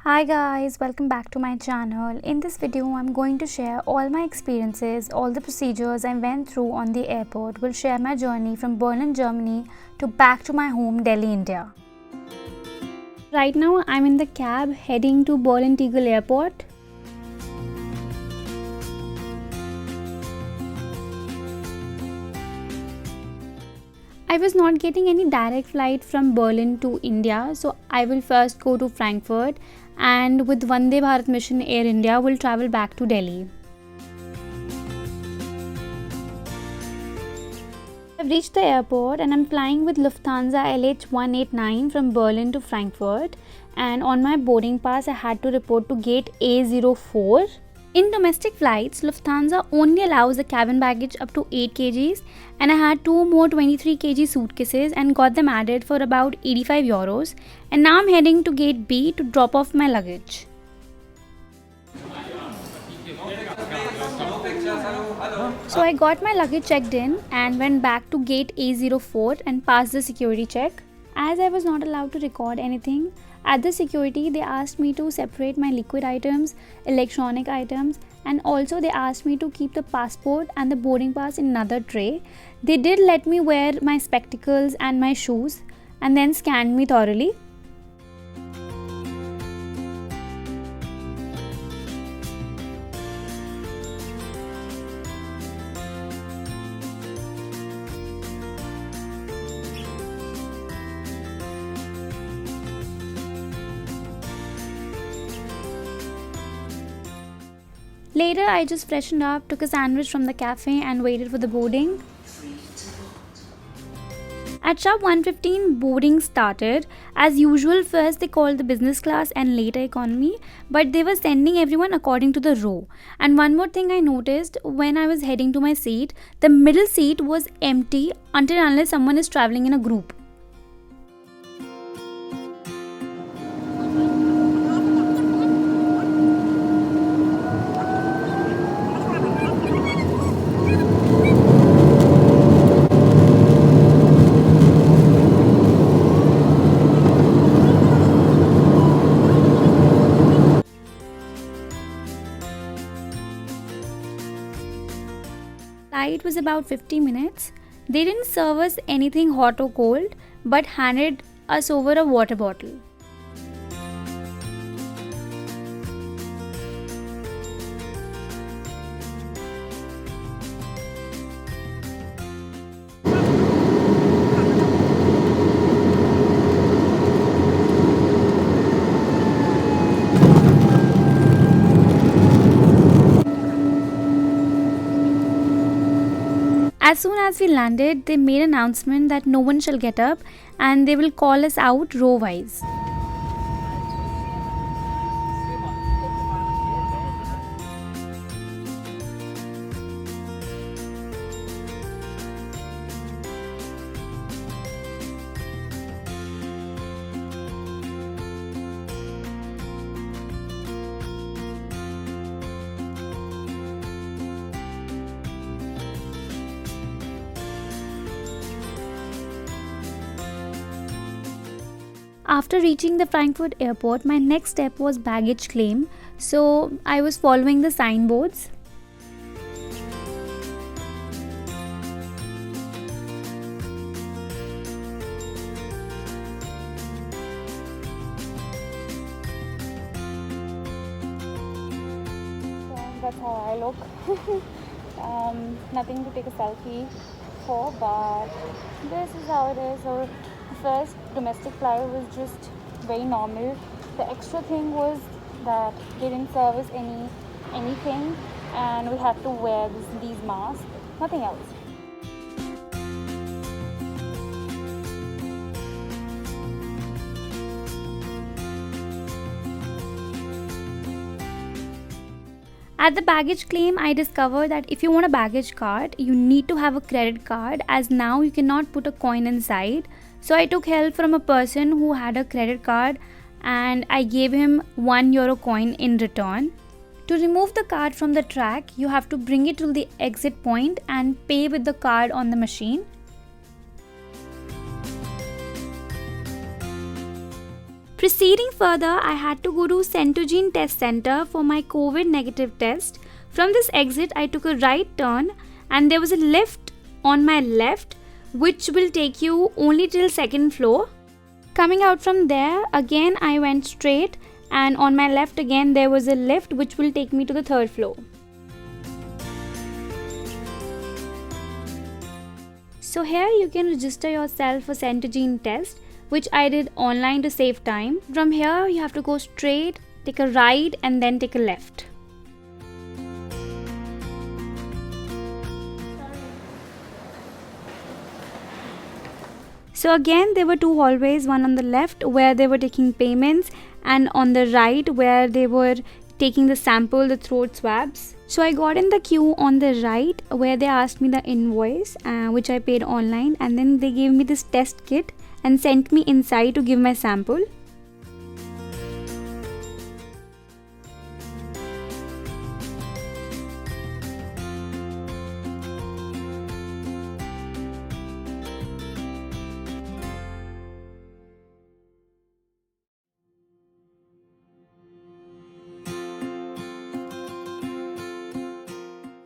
Hi guys, welcome back to my channel. In this video, I'm going to share all my experiences, all the procedures I went through on the airport. Will share my journey from Berlin, Germany to back to my home, Delhi, India. Right now, I'm in the cab heading to Berlin Tegel Airport. I was not getting any direct flight from Berlin to India, so I will first go to Frankfurt and with Vande Bharat Mission Air India will travel back to Delhi. I've reached the airport and I'm flying with Lufthansa LH189 from Berlin to Frankfurt, and on my boarding pass I had to report to gate A04. In domestic flights, Lufthansa only allows the cabin baggage up to 8 kgs, and I had two more 23 kg suitcases and got them added for about 85 euros. And now I'm heading to gate B to drop off my luggage. So I got my luggage checked in and went back to gate A04 and passed the security check. As I was not allowed to record anything, at the security they asked me to separate my liquid items, electronic items, and also they asked me to keep the passport and the boarding pass in another tray. They did let me wear my spectacles and my shoes and then scanned me thoroughly. Later, I just freshened up, took a sandwich from the cafe and waited for the boarding. At sharp 1:15, boarding started. As usual, first they called the business class and later economy, but they were sending everyone according to the row. And one more thing I noticed when I was heading to my seat, the middle seat was empty until unless someone is traveling in a group. Flight was about 50 minutes. They didn't serve us anything hot or cold, but handed us over a water bottle. As soon as we landed, they made an announcement that no one shall get up and they will call us out row wise. After reaching the Frankfurt airport, my next step was baggage claim. So I was following the signboards. That's how I look. Nothing to take a selfie for, but this is how it is. So the first domestic flight was just very normal. The extra thing was that they didn't serve us anything, and we had to wear these masks. Nothing else. At the baggage claim, I discovered that if you want a baggage card, you need to have a credit card, as now you cannot put a coin inside. So I took help from a person who had a credit card and I gave him €1 coin in return. To remove the card from the track, you have to bring it to the exit point and pay with the card on the machine. Proceeding further, I had to go to Centogene Test Center for my COVID negative test. From this exit, I took a right turn and there was a lift on my left which will take you only till second floor. Coming out from there, again I went straight and on my left again there was a lift which will take me to the third floor. So here you can register yourself for Centogene test, which I did online to save time. From here you have to go straight, take a right and then take a left. So again there were two hallways, one on the left where they were taking payments and on the right where they were taking the sample, the throat swabs. So I got in the queue on the right where they asked me the invoice which I paid online, and then they gave me this test kit and sent me inside to give my sample.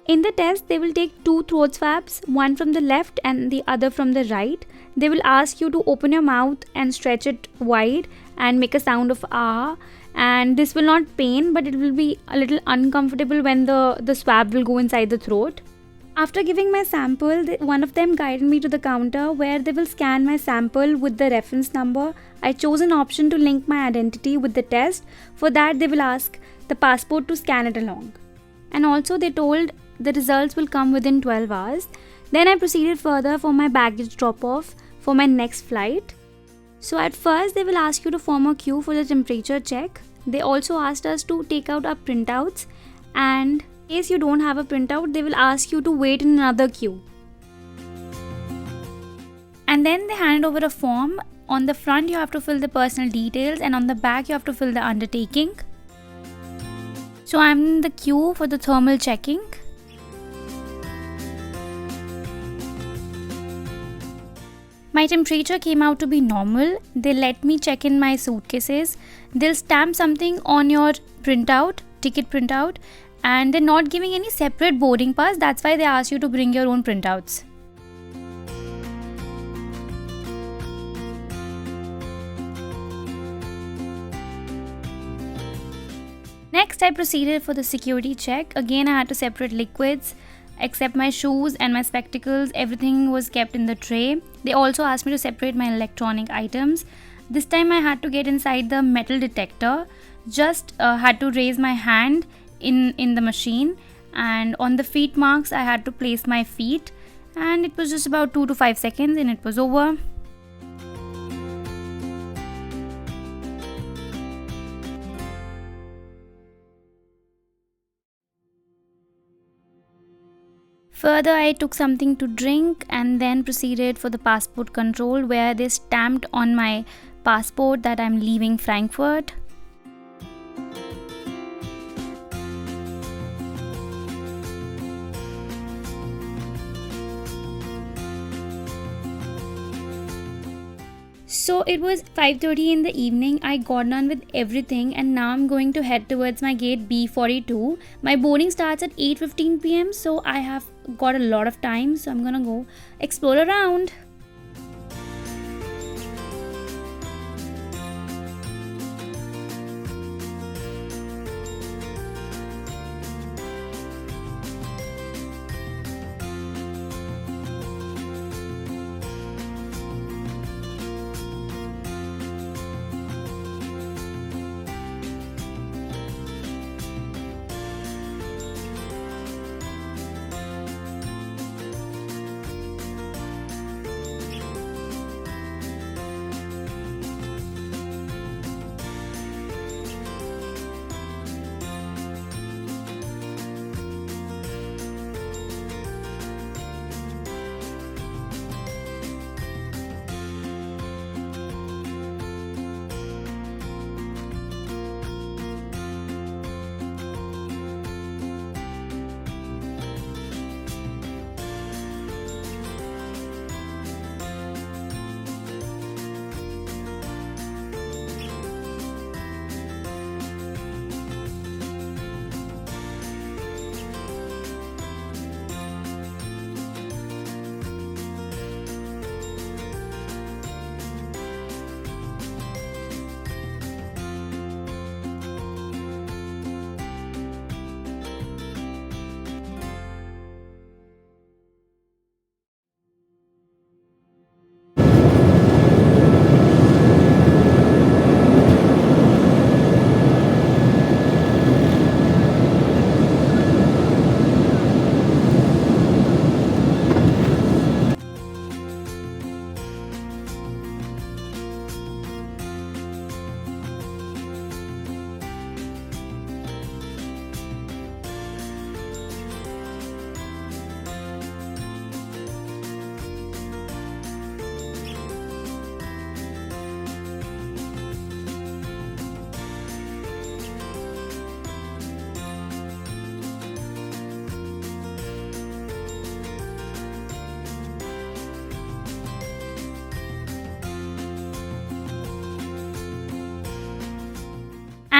In the test, they will take two throat swabs, one from the left and the other from the right. They will ask you to open your mouth and stretch it wide and make a sound of ah, and this will not pain, but it will be a little uncomfortable when the swab will go inside the throat. After giving my sample, one of them guided me to the counter where they will scan my sample with the reference number. I chose an option to link my identity with the test. For that, they will ask the passport to scan it along. And also they told the results will come within 12 hours. Then I proceeded further for my baggage drop off for my next flight. So at first they will ask you to form a queue for the temperature check. They also asked us to take out our printouts, and in case you don't have a printout, they will ask you to wait in another queue. And then they hand over a form. On the front you have to fill the personal details and on the back you have to fill the undertaking. So I'm in the queue for the thermal checking. My temperature came out to be normal. They let me check in my suitcases. They'll stamp something on your printout, ticket printout, and they're not giving any separate boarding pass. That's why they ask you to bring your own printouts. Next, I proceeded for the security check. Again, I had to separate liquids. Except my shoes and my spectacles, everything was kept in the tray. They also asked me to separate my electronic items. This time I had to get inside the metal detector. Just had to raise my hand in the machine, and on the feet marks I had to place my feet, and it was just about 2 to 5 seconds and it was over. Further, I took something to drink and then proceeded for the passport control where they stamped on my passport that I'm leaving Frankfurt. So it was 5:30 in the evening. I got done with everything and now I'm going to head towards my gate B42. My boarding starts at 8:15 p.m. so I have got a lot of time, so I'm gonna go explore around.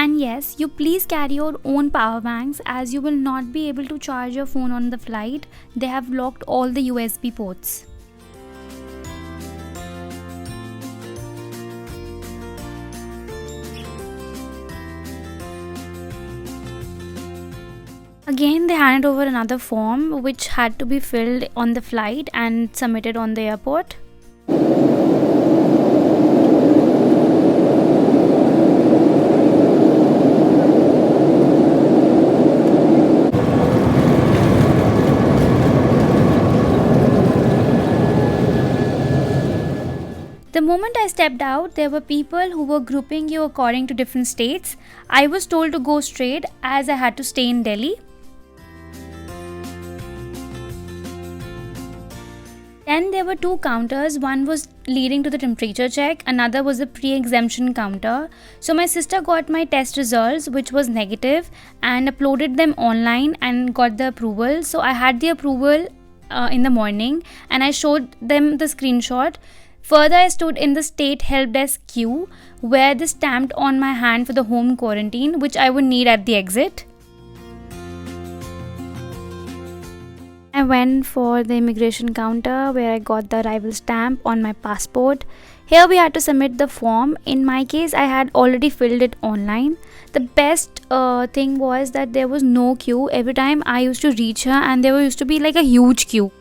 And yes, you please carry your own power banks as you will not be able to charge your phone on the flight. They have locked all the USB ports. Again, they handed over another form which had to be filled on the flight and submitted on the airport. The moment I stepped out, there were people who were grouping you according to different states. I was told to go straight as I had to stay in Delhi. Then there were two counters. One was leading to the temperature check, another was the pre-exemption counter. So my sister got my test results, which was negative, and uploaded them online and got the approval. So I had the approval in the morning and I showed them the screenshot. Further, I stood in the state help desk queue where they stamped on my hand for the home quarantine, which I would need at the exit. I went for the immigration counter where I got the arrival stamp on my passport. Here we had to submit the form. In my case, I had already filled it online. The best thing was that there was no queue. Every time I used to reach her and there used to be like a huge queue.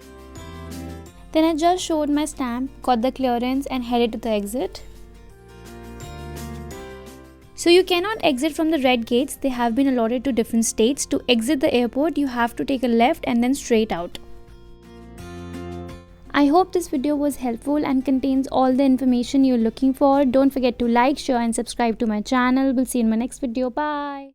Then I just showed my stamp, got the clearance and headed to the exit. So you cannot exit from the red gates. They have been allotted to different states. To exit the airport, you have to take a left and then straight out. I hope this video was helpful and contains all the information you're looking for. Don't forget to like, share and subscribe to my channel. We'll see you in my next video. Bye.